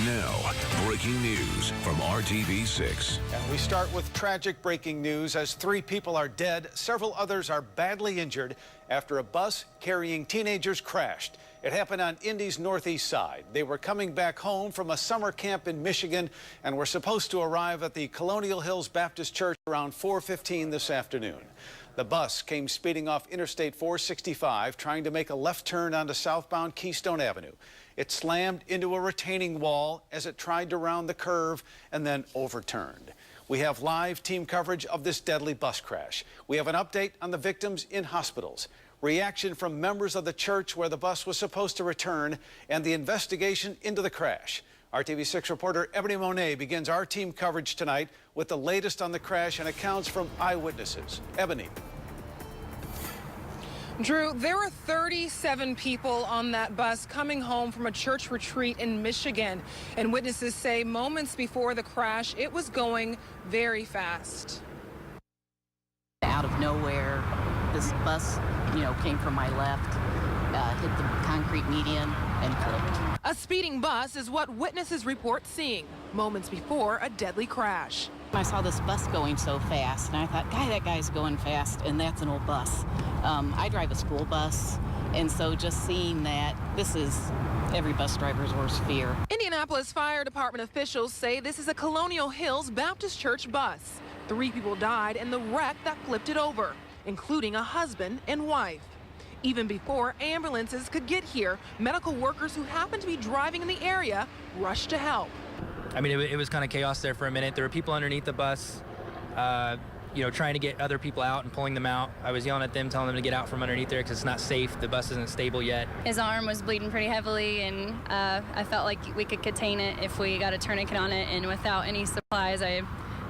Now, breaking news from RTV6. And we start with tragic breaking news as 3 people are dead. Several others are badly injured after a bus carrying teenagers crashed. It happened on Indy's northeast side. They were coming back home from a summer camp in Michigan and were supposed to arrive at the Colonial Hills Baptist Church around 4:15 this afternoon. The bus came speeding off Interstate 465, trying to make a left turn onto southbound Keystone Avenue. It slammed into a retaining wall as it tried to round the curve and then overturned. We have live team coverage of this deadly bus crash. We have an update on the victims in hospitals, reaction from members of the church where the bus was supposed to return, and the investigation into the crash. RTV6 reporter Ebony Monet begins our team coverage tonight with the latest on the crash and accounts from eyewitnesses. Ebony. Drew, there were 37 people on that bus coming home from a church retreat in Michigan, and witnesses say moments before the crash, it was going very fast. Out of nowhere, this bus, came from my left, hit the concrete median and clipped. A speeding bus is what witnesses report seeing moments before a deadly crash. I saw this bus going so fast, and I thought, that guy's going fast, and that's an old bus. I drive a school bus, and so just seeing that, this is every bus driver's worst fear. Indianapolis Fire Department officials say this is a Colonial Hills Baptist Church bus. 3 people died in the wreck that flipped it over, including a husband and wife. Even before ambulances could get here, medical workers who happened to be driving in the area rushed to help. I mean, it was kind of chaos there for a minute. There were people underneath the bus, trying to get other people out and pulling them out. I was yelling at them, telling them to get out from underneath there because it's not safe. The bus isn't stable yet. His arm was bleeding pretty heavily, and I felt like we could contain it if we got a tourniquet on it, and without any supplies, I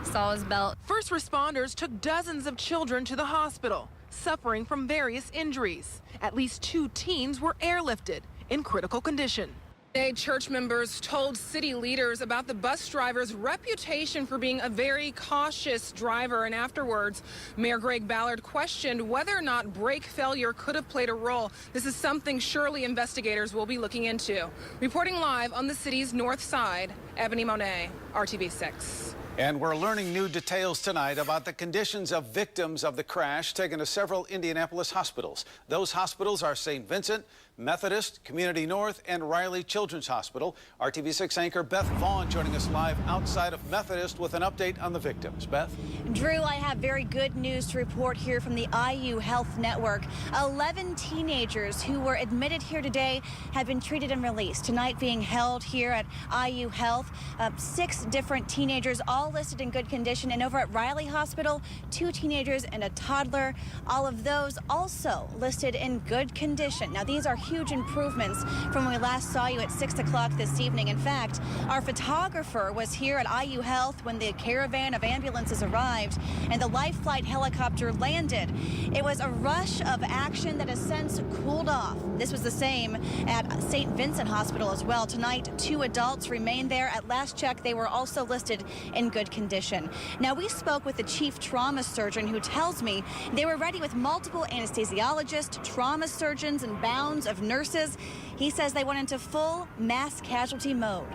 saw his belt. First responders took dozens of children to the hospital, suffering from various injuries. At least 2 teens were airlifted in critical condition. Today, church members told city leaders about the bus driver's reputation for being a very cautious driver, and afterwards, Mayor Greg Ballard questioned whether or not brake failure could have played a role. This is something surely investigators will be looking into. Reporting live on the city's north side, Ebony Monet, RTV6. And we're learning new details tonight about the conditions of victims of the crash taken to several Indianapolis hospitals. Those hospitals are St. Vincent, Methodist, Community North, and Riley Children's Hospital. RTV6 anchor Beth Vaughn joining us live outside of Methodist with an update on the victims. Beth? Drew, I have very good news to report here from the IU Health Network. 11 teenagers who were admitted here today have been treated and released. Tonight being held here at IU Health. 6 different teenagers, all listed in good condition. And over at Riley Hospital, 2 teenagers and a toddler. All of those also listed in good condition. Now, these are huge improvements from when we last saw you at 6 o'clock this evening. In fact, our photographer was here at IU Health when the caravan of ambulances arrived and the Life Flight helicopter landed. It was a rush of action that has since cooled off. This was the same at St. Vincent Hospital as well. Tonight, 2 adults remain there. At last check, they were also listed in good condition. Now, we spoke with the chief trauma surgeon who tells me they were ready with multiple anesthesiologists, trauma surgeons, and bounds of nurses. He says they went into full mass casualty mode.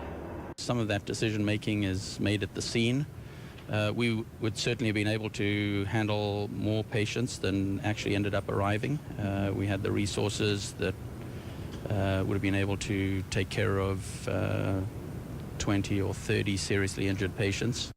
Some of that decision making is made at the scene. We would certainly have been able to handle more patients than actually ended up arriving. We had the resources that would have been able to take care of 20 or 30 seriously injured patients.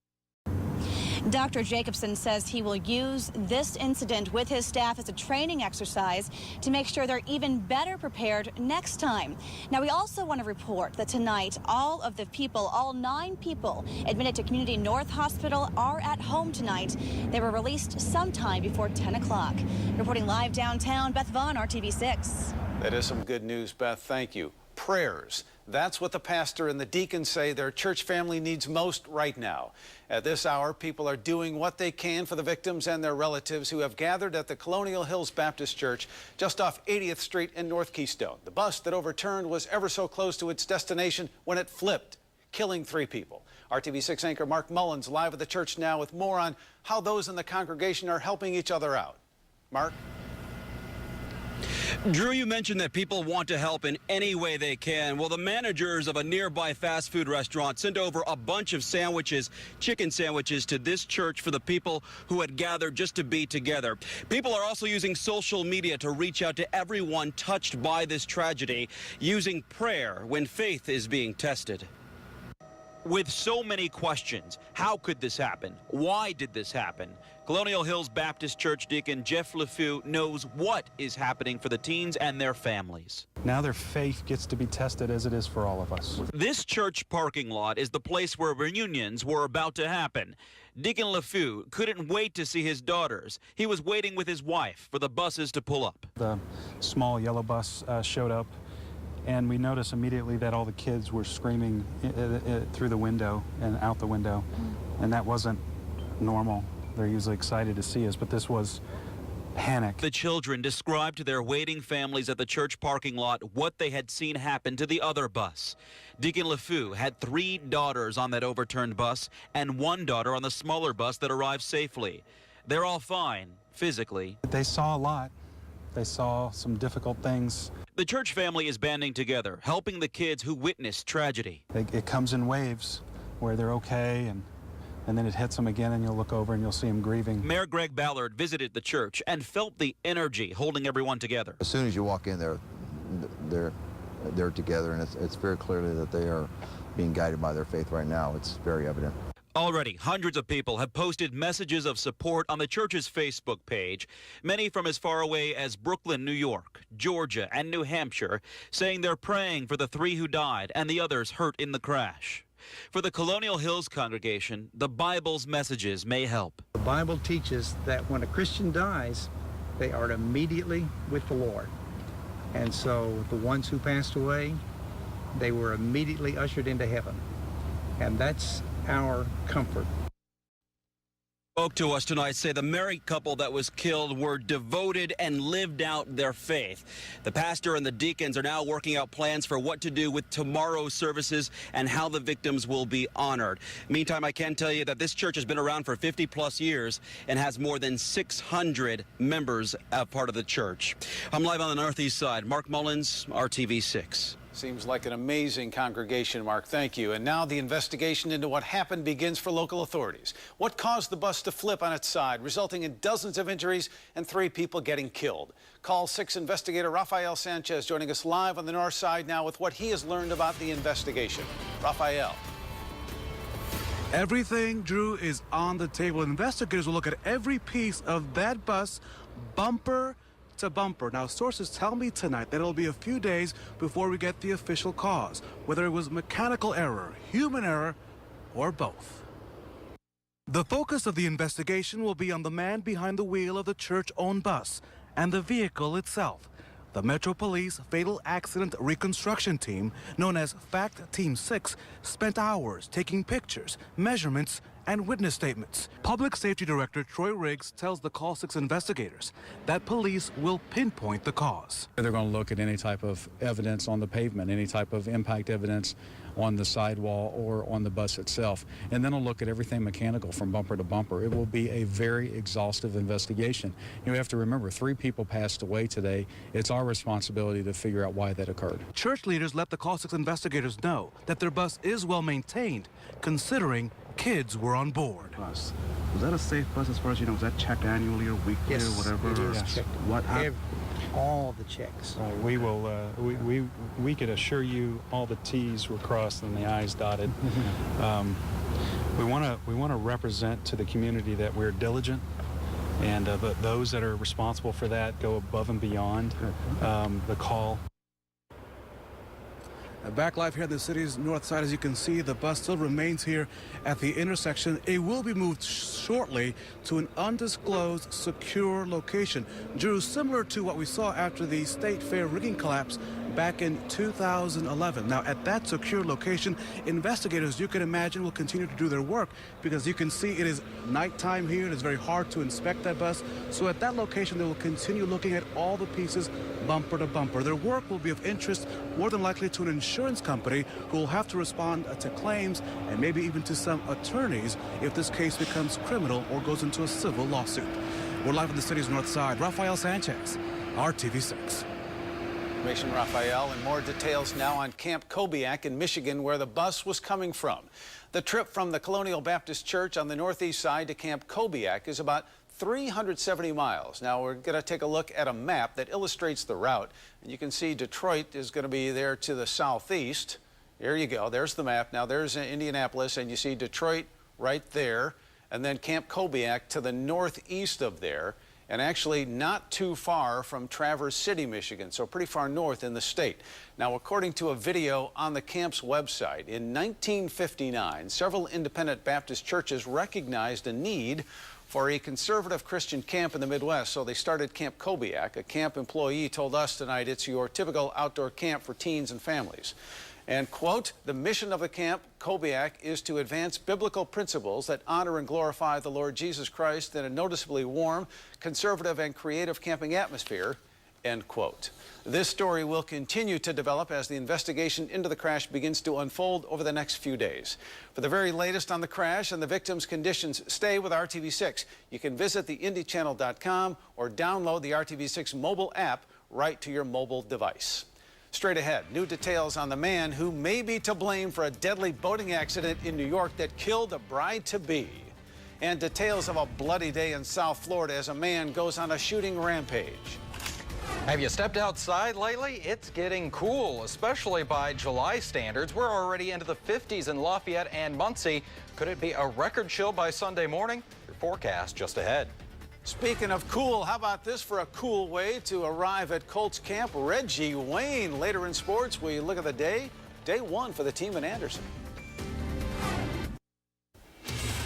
Dr. Jacobson says he will use this incident with his staff as a training exercise to make sure they're even better prepared next time. Now, we also want to report that tonight, all 9 people admitted to Community North Hospital are at home tonight. They were released sometime before 10 o'clock. Reporting live downtown, Beth Vaughn, RTV6. That is some good news, Beth. Thank you. Prayers. That's what the pastor and the deacons say their church family needs most right now. At this hour, people are doing what they can for the victims and their relatives who have gathered at the Colonial Hills Baptist Church just off 80th Street in North Keystone. The bus that overturned was ever so close to its destination when it flipped, killing 3 people. RTV6 anchor Mark Mullins live at the church now with more on how those in the congregation are helping each other out. Mark? Drew, you mentioned that people want to help in any way they can. Well, the managers of a nearby fast food restaurant sent over a bunch of sandwiches, chicken sandwiches, to this church for the people who had gathered just to be together. People are also using social media to reach out to everyone touched by this tragedy, using prayer when faith is being tested. With so many questions, how could this happen? Why did this happen? Colonial Hills Baptist Church deacon Jeff LeFew knows what is happening for the teens and their families. Now their faith gets to be tested, as it is for all of us. This church parking lot is the place where reunions were about to happen. Deacon LeFew couldn't wait to see his daughters. He was waiting with his wife for the buses to pull up. The small yellow bus showed up, and we noticed immediately that all the kids were screaming through the window and out the window, and that wasn't normal. They're usually excited to see us, but this was panic. The children described to their waiting families at the church parking lot what they had seen happen to the other bus. Deacon LeFew had 3 daughters on that overturned bus and 1 daughter on the smaller bus that arrived safely. They're all fine, physically. They saw a lot. They saw some difficult things. The church family is banding together, helping the kids who witnessed tragedy. It comes in waves where they're okay, and then it hits them again, and you'll look over and you'll see them grieving. Mayor Greg Ballard visited the church and felt the energy holding everyone together. As soon as you walk in there, they're together, and it's very clearly that they are being guided by their faith right now. It's very evident. Already, hundreds of people have posted messages of support on the church's Facebook page, many from as far away as Brooklyn, New York, Georgia, and New Hampshire, saying they're praying for the 3 who died and the others hurt in the crash. For the Colonial Hills congregation, the Bible's messages may help. The Bible teaches that when a Christian dies, they are immediately with the Lord. And so the ones who passed away, they were immediately ushered into heaven. And that's our comfort. Spoke to us tonight say the married couple that was killed were devoted and lived out their faith. The pastor and the deacons are now working out plans for what to do with tomorrow's services and how the victims will be honored. Meantime, I can tell you that this church has been around for 50+ years and has more than 600 members as part of the church. I'm live on the Northeast Side. Mark Mullins, RTV6. Seems like an amazing congregation, Mark. Thank you. And now the investigation into what happened begins for local authorities. What caused the bus to flip on its side, resulting in dozens of injuries and 3 people getting killed? Call 6 investigator Rafael Sanchez joining us live on the north side now with what he has learned about the investigation. Rafael. Everything, Drew, is on the table. Investigators will look at every piece of that bus, bumper to bumper. Now, sources tell me tonight that it'll be a few days before we get the official cause, whether it was mechanical error, human error, or both. The focus of the investigation will be on the man behind the wheel of the church-owned bus and the vehicle itself. The Metro Police Fatal Accident Reconstruction Team, known as FACT Team 6, spent hours taking pictures, measurements, and witness statements. Public Safety Director Troy Riggs tells the Call 6 investigators that police will pinpoint the cause. They're going to look at any type of evidence on the pavement, any type of impact evidence on the sidewall or on the bus itself, and then they'll look at everything mechanical from bumper to bumper. It will be a very exhaustive investigation. You have to remember, 3 people passed away today. It's our responsibility to figure out why that occurred. Church leaders let the Call 6 investigators know that their bus is well maintained, considering kids were on board. Was that a safe bus as far as you know? Was that checked annually or weekly or whatever? It is checked. What all the checks. We will. We could assure you all the T's were crossed and the I's dotted. We want to represent to the community that we're diligent, and those that are responsible for that go above and beyond the call. Back live here in the city's north side, as you can see, the bus still remains here at the intersection. It will be moved shortly to an undisclosed secure location. Drew, similar to what we saw after the State Fair rigging collapse back in 2011. Now, at that secure location, investigators, you can imagine, will continue to do their work because you can see it is nighttime here. It is very hard to inspect that bus. So at that location, they will continue looking at all the pieces bumper to bumper. Their work will be of interest, more than likely, to an insurance company who will have to respond to claims and maybe even to some attorneys if this case becomes criminal or goes into a civil lawsuit. We're live on the city's north side. Rafael Sanchez, RTV6. information, Raphael, and more details now on Camp Kobiak in Michigan, where the bus was coming from. The trip from the Colonial Baptist Church on the northeast side to Camp Kobiak is about 370 miles. Now we're going to take a look at a map that illustrates the route. And you can see Detroit is going to be there to the southeast. There you go. There's the map. Now there's Indianapolis, and you see Detroit right there, and then Camp Kobiak to the northeast of there, and actually not too far from Traverse City, Michigan, so pretty far north in the state. Now, according to a video on the camp's website, in 1959, several independent Baptist churches recognized a need for a conservative Christian camp in the Midwest, so they started Camp Kobiak. A camp employee told us tonight it's your typical outdoor camp for teens and families. And, quote, the mission of the Camp Kobiak is to advance biblical principles that honor and glorify the Lord Jesus Christ in a noticeably warm, conservative, and creative camping atmosphere, end quote. This story will continue to develop as the investigation into the crash begins to unfold over the next few days. For the very latest on the crash and the victims' conditions, stay with RTV6. You can visit theindychannel.com or download the RTV6 mobile app right to your mobile device. Straight ahead, new details on the man who may be to blame for a deadly boating accident in New York that killed a bride-to-be. And details of a bloody day in South Florida as a man goes on a shooting rampage. Have you stepped outside lately? It's getting cool, especially by July standards. We're already into the 50s in Lafayette and Muncie. Could it be a record chill by Sunday morning? Your forecast just ahead. Speaking of cool, how about this for a cool way to arrive at Colts camp? Reggie Wayne. Later in sports, we look at the day one for the team in Anderson.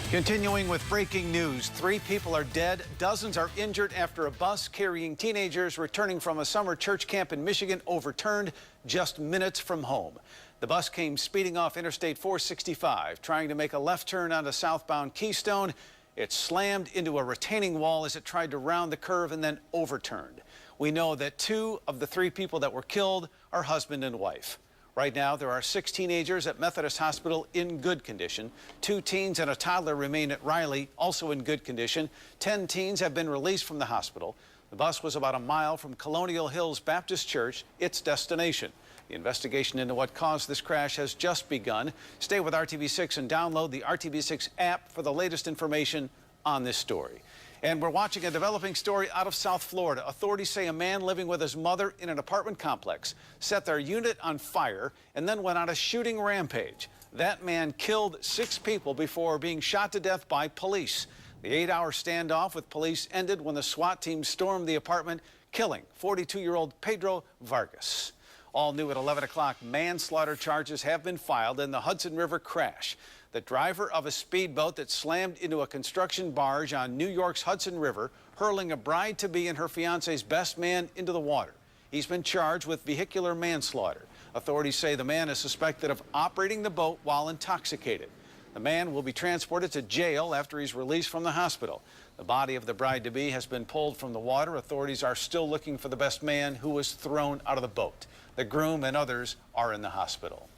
Continuing with breaking news, 3 people are dead, dozens are injured after a bus carrying teenagers returning from a summer church camp in Michigan overturned just minutes from home. The bus came speeding off Interstate 465, trying to make a left turn onto southbound Keystone. It slammed into a retaining wall as it tried to round the curve and then overturned. We know that 2 of the 3 people that were killed are husband and wife. Right now, there are 6 teenagers at Methodist Hospital in good condition. 2 teens and a toddler remain at Riley, also in good condition. 10 teens have been released from the hospital. The bus was about a mile from Colonial Hills Baptist Church, its destination. The investigation into what caused this crash has just begun. Stay with RTV6 and download the RTV6 app for the latest information on this story. And we're watching a developing story out of South Florida. Authorities say a man living with his mother in an apartment complex set their unit on fire and then went on a shooting rampage. That man killed 6 people before being shot to death by police. The 8-hour standoff with police ended when the SWAT team stormed the apartment, killing 42-year-old Pedro Vargas. All new at 11 o'clock, manslaughter charges have been filed in the Hudson River crash. The driver of a speedboat that slammed into a construction barge on New York's Hudson River, hurling a bride-to-be and her fiance's best man into the water. He's been charged with vehicular manslaughter. Authorities say the man is suspected of operating the boat while intoxicated. The man will be transported to jail after he's released from the hospital. The body of the bride-to-be has been pulled from the water. Authorities are still looking for the best man who was thrown out of the boat. The groom and others are in the hospital.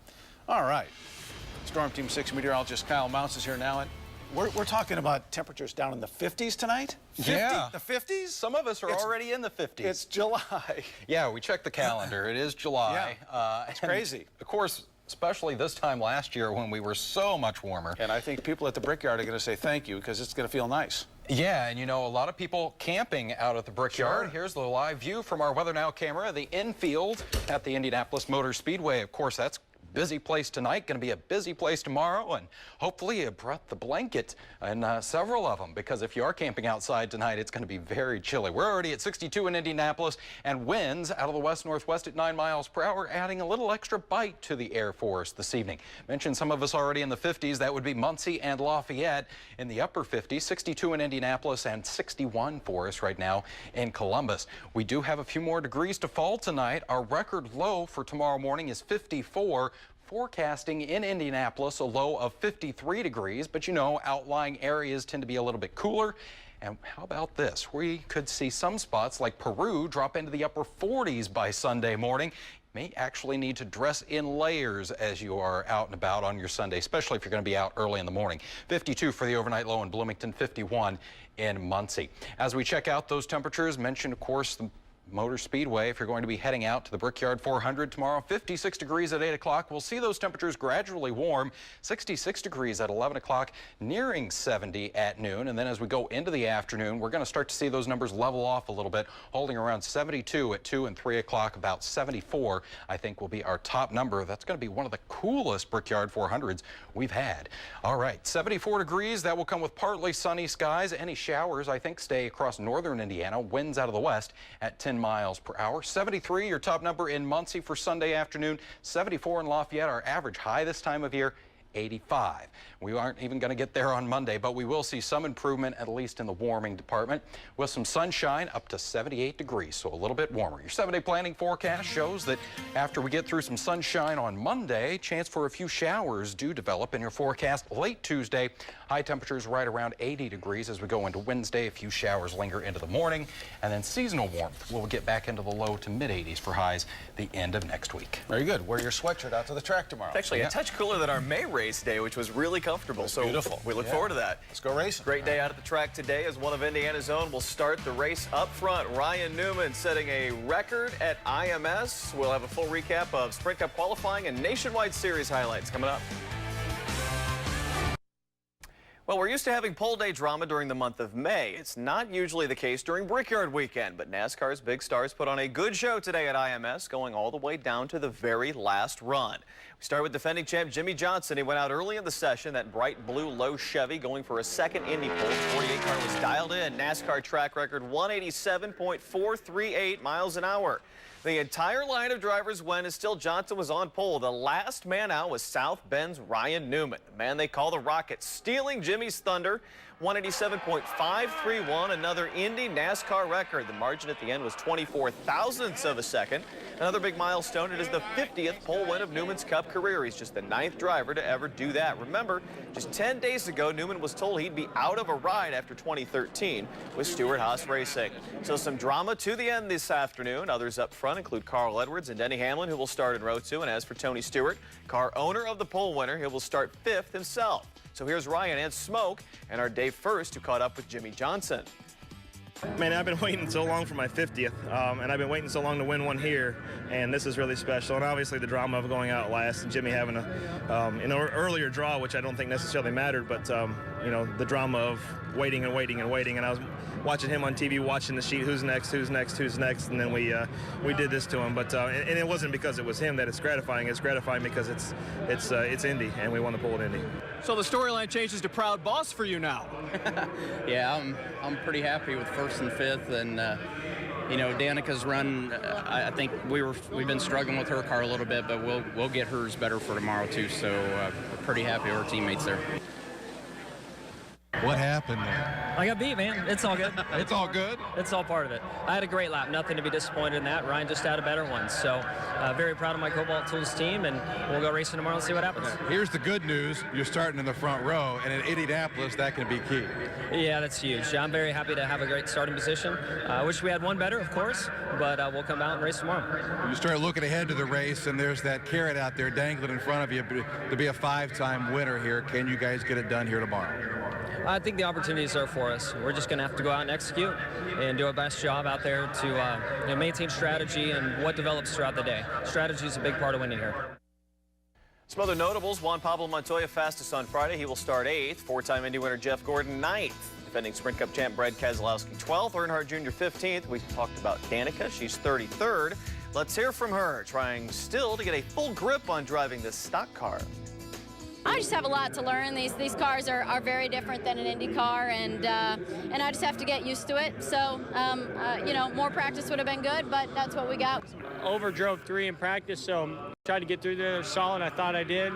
All right. Storm Team 6 meteorologist Kyle Mounts is here now. And we're talking about temperatures down in the 50s tonight? 50? Yeah. The 50s? Some of us are already in the 50s. It's July. Yeah, we checked the calendar. It is July. Yeah. It's crazy. Of course, especially this time last year when we were so much warmer. And I think people at the Brickyard are going to say thank you because it's going to feel nice. Yeah, and you know, a lot of people camping out at the Brickyard. Sure. Here's the live view from our Weather Now camera, the infield at the Indianapolis Motor Speedway. Of course, that's a busy place tonight, going to be a busy place tomorrow, and hopefully you brought the blanket and several of them, because if you are camping outside tonight, it's going to be very chilly. We're already at 62 in Indianapolis, and winds out of the west-northwest at 9 miles per hour, adding a little extra bite to the Air Force this evening. Mentioned some of us already in the 50s. That would be Muncie and Lafayette in the upper 50s, 62 in Indianapolis and 61 for us right now in Columbus. We do have a few more degrees to fall tonight. Our record low for tomorrow morning is 54. Forecasting in Indianapolis a low of 53 degrees, but you know, outlying areas tend to be a little bit cooler. And how about this? We could see some spots like Peru drop into the upper 40s by Sunday morning. You may actually need to dress in layers as you are out and about on your Sunday, especially if you're going to be out early in the morning. 52 for the overnight low in Bloomington, 51 in Muncie. As we check out those temperatures, mentioned, of course, the Motor Speedway, if you're going to be heading out to the Brickyard 400 tomorrow, 56 degrees at 8 o'clock. We'll see those temperatures gradually warm, 66 degrees at 11 o'clock, nearing 70 at noon. And then as we go into the afternoon, we're going to start to see those numbers level off a little bit, holding around 72 at 2 and 3 o'clock. About 74, I think, will be our top number. That's going to be one of the coolest Brickyard 400s we've had. All right, 74 degrees. That will come with partly sunny skies. Any showers, I think, stay across northern Indiana. Winds out of the west at 10 miles per hour. 73, your top number in Muncie for Sunday afternoon. 74 in Lafayette, our average high this time of year. 85. We aren't even going to get there on Monday, but we will see some improvement, at least in the warming department, with some sunshine up to 78 degrees, so a little bit warmer. Your 7-day planning forecast shows that after we get through some sunshine on Monday, chance for a few showers do develop in your forecast late Tuesday. High temperatures right around 80 degrees as we go into Wednesday. A few showers linger into the morning, and then seasonal warmth will get back into the low to mid 80s for highs the end of next week. Very good. Wear your sweatshirt out to the track tomorrow. It's actually a touch cooler than our May race day, which was really comfortable. So beautiful. We look forward to that. Let's go racing. Great day out at the track today as one of Indiana's own will start the race up front. Ryan Newman setting a record at IMS. We'll have a full recap of Sprint Cup qualifying and Nationwide Series highlights coming up. Well, we're used to having pole day drama during the month of May. It's not usually the case during Brickyard weekend, but NASCAR's big stars put on a good show today at IMS, going all the way down to the very last run. We start with defending champ Jimmie Johnson. He went out early in the session, that bright blue low Chevy, going for a second Indy pole. The 48 car was dialed in. NASCAR track record 187.438 miles an hour. The entire line of drivers went as still Johnson was on pole. The last man out was South Bend's Ryan Newman, the man they call the Rocket, stealing Jimmy's thunder. 187.531, another Indy NASCAR record. The margin at the end was 24 thousandths of a second. Another big milestone. It is the 50th pole win of Newman's Cup career. He's just the 9th driver to ever do that. Remember, just 10 days ago, Newman was told he'd be out of a ride after 2013 with Stewart-Haas Racing. So some drama to the end this afternoon. Others up front include Carl Edwards and Denny Hamlin, who will start in row 2. And as for Tony Stewart, car owner of the pole winner, he will start 5th himself. So here's Ryan and Smoke and our Dave First, who caught up with Jimmie Johnson. Man, I've been waiting so long for my 50th, and I've been waiting so long to win one here, and this is really special. And obviously the drama of going out last and Jimmy having an earlier draw, which I don't think necessarily mattered, but you know, the drama of waiting and waiting and waiting. And I was watching him on TV, watching the sheet, who's next, and then we did this to him. But and it wasn't because it was him that it's gratifying. It's gratifying because it's Indy, and we won the pole at Indy. So the storyline changes to proud boss for you now. Yeah, I'm pretty happy with 1st and 5th, and you know, Danica's run. I think we've been struggling with her car a little bit, but we'll get hers better for tomorrow too. So we're pretty happy with our teammates there. What happened there? I got beat, man. It's all good. It's all good? It's all part of it. I had a great lap. Nothing to be disappointed in that. Ryan just had a better one. So very proud of my Cobalt Tools team, and we'll go racing tomorrow and see what happens. Here's the good news. You're starting in the front row, and at Indianapolis, that can be key. Yeah, that's huge. I'm very happy to have a great starting position. I wish we had one better, of course, but we'll come out and race tomorrow. You start looking ahead to the race, and there's that carrot out there dangling in front of you to be a 5-time winner here. Can you guys get it done here tomorrow? I think the opportunities are for us. We're just going to have to go out and execute and do our best job out there to you know, maintain strategy and what develops throughout the day. Strategy is a big part of winning here. Some other notables: Juan Pablo Montoya fastest on Friday. He will start 8th. 4-time Indy winner Jeff Gordon 9th. Defending Sprint Cup champ Brad Keselowski 12th. Earnhardt Jr. 15th. We talked about Danica. She's 33rd. Let's hear from her, trying still to get a full grip on driving this stock car. I just have a lot to learn. These cars are very different than an Indy car, and I just have to get used to it. So, you know, more practice would have been good, but that's what we got. Overdrove 3 in practice, so tried to get through there solid. I thought I did,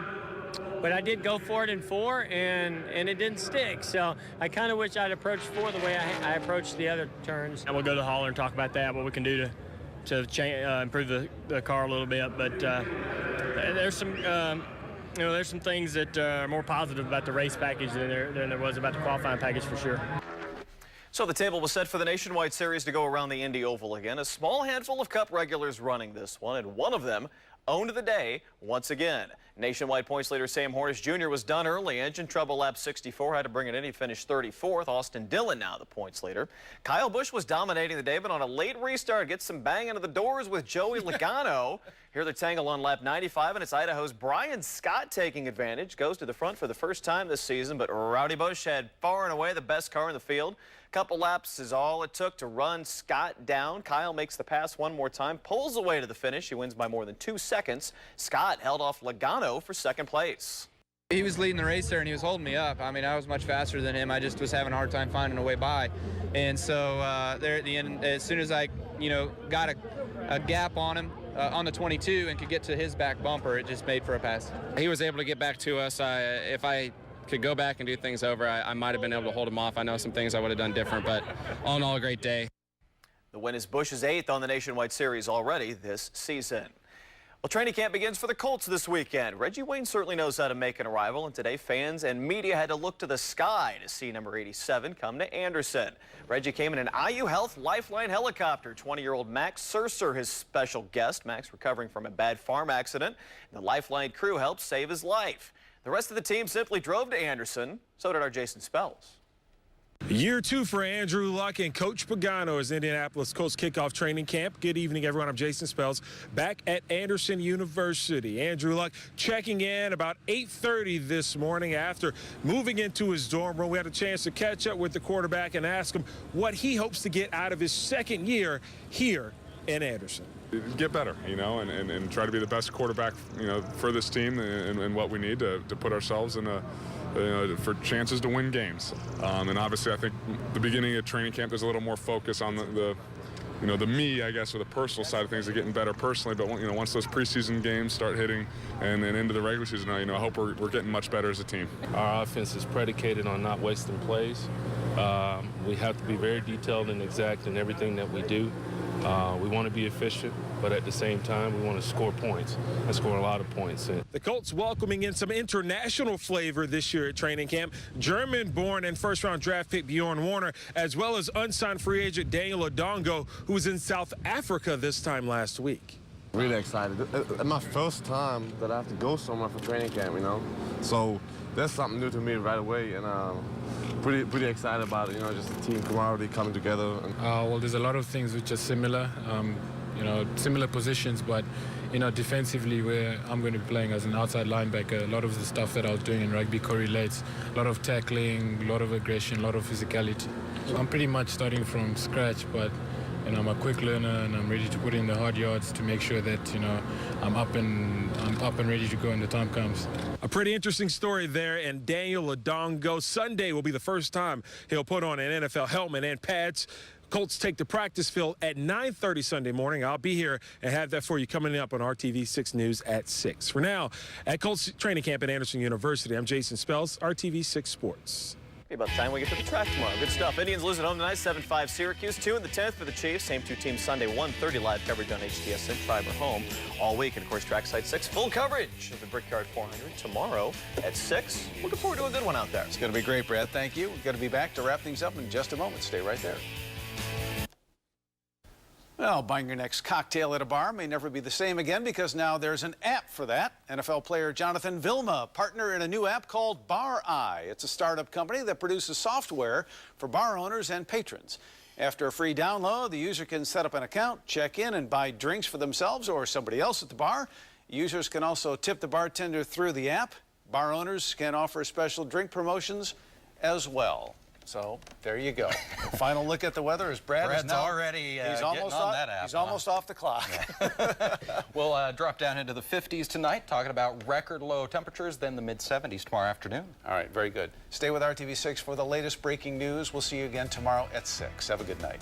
but I did go for it in 4, and it didn't stick. So I kind of wish I'd approached 4 the way I approached the other turns. And we'll go to the hauler and talk about that, what we can do to improve the car a little bit. But there's some. You know, there's some things that are more positive about the race package than there was about the qualifying package for sure. So the table was set for the Nationwide Series to go around the Indy Oval again. A small handful of Cup regulars running this one, and one of them owned the day once again. Nationwide points leader Sam Hornish Jr. was done early. Engine trouble lap 64, had to bring it in. He finished 34th. Austin Dillon now the points leader. Kyle Busch was dominating the day, but on a late restart gets some bang into the doors with Joey Logano. Here the tangle on lap 95, and it's Idaho's Brian Scott taking advantage. Goes to the front for the first time this season, but Rowdy Busch had far and away the best car in the field. Couple laps is all it took to run Scott down. Kyle makes the pass one more time, pulls away to the finish. He wins by more than 2 seconds. Scott held off Logano for second place. He was leading the race there, and he was holding me up. I mean, I was much faster than him. I just was having a hard time finding a way by. And so there at the end, as soon as I, got a gap on him on the 22 and could get to his back bumper, it just made for a pass. He was able to get back to us. If I could go back and do things over, I might have been able to hold him off. I know some things I would have done different, but all in all, a great day. The win is Busch's 8th on the Nationwide Series already this season. Well, training camp begins for the Colts this weekend. Reggie Wayne certainly knows how to make an arrival, and today fans and media had to look to the sky to see number 87 come to Anderson. Reggie came in an IU Health Lifeline helicopter. 20-year-old Max Surser, his special guest. Max recovering from a bad farm accident. The Lifeline crew helped save his life. The rest of the team simply drove to Anderson. So did our Jason Spells. Year 2 for Andrew Luck and Coach Pagano as Indianapolis Colts kickoff training camp. Good evening, everyone. I'm Jason Spells back at Anderson University. Andrew Luck checking in about 8:30 this morning after moving into his dorm room. We had a chance to catch up with the quarterback and ask him what he hopes to get out of his second year here in Anderson. Get better, and try to be the best quarterback, for this team and what we need to put ourselves in for chances to win games. And obviously, I think the beginning of training camp, there's a little more focus on the me, I guess, or the personal side of things, of getting better personally. But once those preseason games start hitting and then into the regular season, I hope we're getting much better as a team. Our offense is predicated on not wasting plays. We have to be very detailed and exact in everything that we do. We want to be efficient, but at the same time, we want to score points and score a lot of points. The Colts welcoming in some international flavor this year at training camp. German-born and first-round draft pick Bjorn Warner, as well as unsigned free agent Daniel Odongo, who was in South Africa this time last week. Really excited. It's my first time that I have to go somewhere for training camp, So that's something new to me right away, and pretty excited about it, just the team camaraderie coming together. Well, there's a lot of things which are similar, similar positions, but, defensively where I'm going to be playing as an outside linebacker, a lot of the stuff that I was doing in rugby correlates. A lot of tackling, a lot of aggression, a lot of physicality. So I'm pretty much starting from scratch, but I'm a quick learner and I'm ready to put in the hard yards to make sure that, I'm up and ready to go when the time comes. A pretty interesting story there, and Daniel Odongo, Sunday will be the first time he'll put on an NFL helmet and pads. Colts take the practice field at 9:30 Sunday morning. I'll be here and have that for you coming up on RTV6 News at 6. For now, at Colts training camp at Anderson University, I'm Jason Spells, RTV6 Sports. Be about time we get to the track tomorrow. Good stuff. Indians lose at home tonight, 7-5 Syracuse. 2 in the 10th for the Chiefs. Same two teams Sunday, 1:30 live coverage on HTSN. Tribe or home all week. And, of course, Trackside 6, full coverage of the Brickyard 400 tomorrow at 6. Looking forward to a good one out there. It's going to be great, Brad. Thank you. We're going to be back to wrap things up in just a moment. Stay right there. Well, buying your next cocktail at a bar may never be the same again because now there's an app for that. NFL player Jonathan Vilma, partner in a new app called Bar Eye. It's a startup company that produces software for bar owners and patrons. After a free download, the user can set up an account, check in, and buy drinks for themselves or somebody else at the bar. Users can also tip the bartender through the app. Bar owners can offer special drink promotions as well. So there you go. Final look at the weather is Brad's now already he's almost on that app. He's almost off the clock. Yeah. We'll drop down into the 50s tonight, talking about record low temperatures, then the mid-70s tomorrow afternoon. All right, very good. Stay with RTV6 for the latest breaking news. We'll see you again tomorrow at 6. Have a good night.